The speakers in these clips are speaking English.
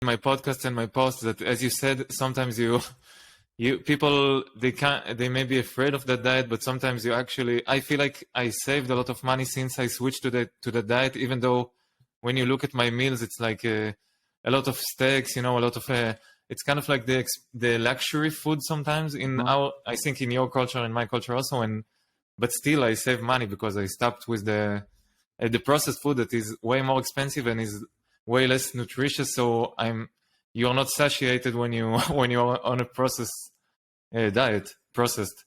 my podcast and my posts that, as you said, sometimes people they may be afraid of that diet, but sometimes I feel like I saved a lot of money since I switched to the diet, even though when you look at my meals, it's like a lot of steaks, a lot of it's kind of like the luxury food sometimes I think in your culture and my culture also, but still I save money because I stopped with the processed food that is way more expensive and is way less nutritious. So you're not satiated when you're on a processed diet, processed.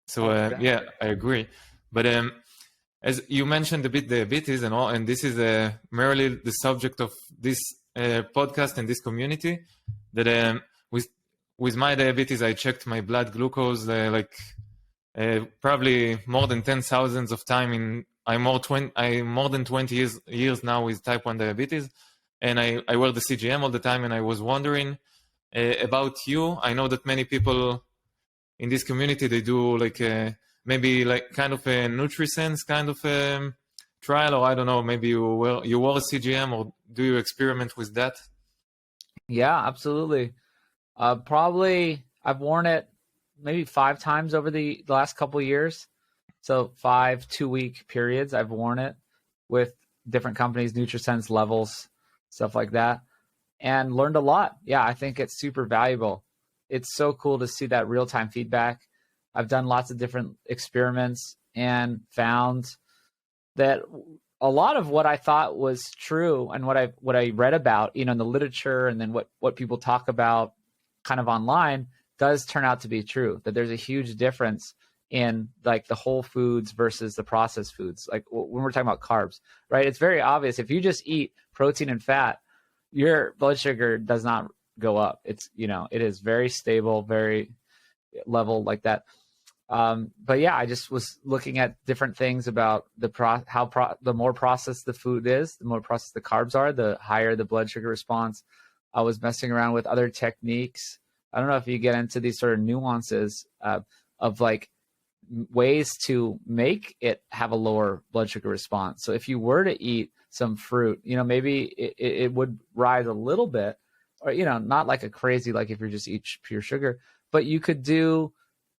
So yeah, I agree. But as you mentioned a bit diabetes and all, and this is merely the subject of this podcast and this community, that with my diabetes, I checked my blood glucose probably more than 10,000 of time I'm more than 20 years now with type 1 diabetes, and I wear the CGM all the time, and I was wondering about you. I know that many people in this community, they do maybe like kind of a NutriSense kind of trial, or I don't know, maybe you wore a CGM, or do you experiment with that? Yeah, absolutely. Probably I've worn it maybe 5 times over the last couple of years. So 5 2-week periods I've worn it with different companies, NutriSense levels, stuff like that, and learned a lot. Yeah, I think it's super valuable. It's so cool to see that real-time feedback. I've done lots of different experiments and found that a lot of what I thought was true and what I read about, in the literature, and then what people talk about kind of online, does turn out to be true, that there's a huge difference in like the whole foods versus the processed foods. Like when we're talking about carbs, right? It's very obvious. If you just eat protein and fat, your blood sugar does not go up. It's, it is very stable, very level like that. But yeah, I just was looking at different things about the more processed the food is, the more processed the carbs are, the higher the blood sugar response. I was messing around with other techniques. I don't know if you get into these sort of nuances of like ways to make it have a lower blood sugar response. So if you were to eat some fruit, maybe it would rise a little bit, or, not like a crazy, like if you're just eat pure sugar, but you could do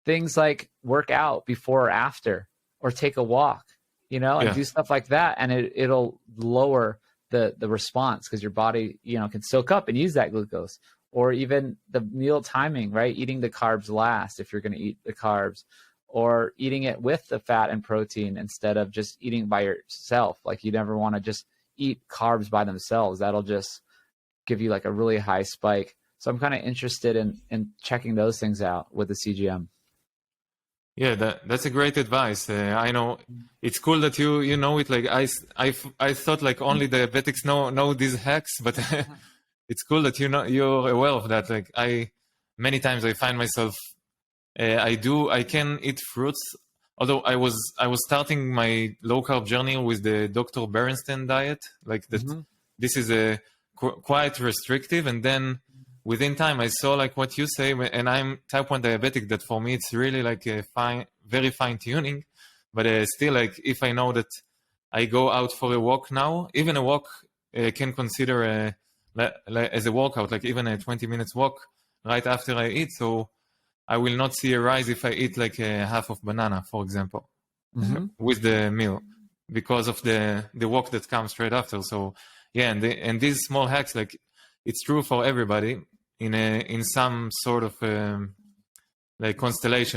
things like work out before or after, or take a walk, and do stuff like that. And it'll lower the response, because your body, can soak up and use that glucose. Or even the meal timing, right? Eating the carbs last if you're going to eat the carbs, or eating it with the fat and protein instead of just eating by yourself. Like you never want to just eat carbs by themselves. That'll just give you like a really high spike. So I'm kind of interested in checking those things out with the CGM. Yeah, that's a great advice. I know it's cool that you know it. Like I thought like only diabetics know these hacks, but it's cool that you're aware of that. Like many times I find myself I can eat fruits. Although I was starting my low carb journey with the Dr. Berenstein diet, like that. Mm-hmm. This is quite restrictive, and then within time I saw like what you say, and I'm type 1 diabetic, that for me it's really like a very fine tuning. But still, like if I know that I go out for a walk now, even a walk can consider as a workout, like even a 20 minutes walk right after I eat. So I will not see a rise if I eat like a half of banana, for example, mm-hmm. with the meal, because of the walk that comes straight after. So yeah, and these small hacks, like it's true for everybody in some sort of like constellation.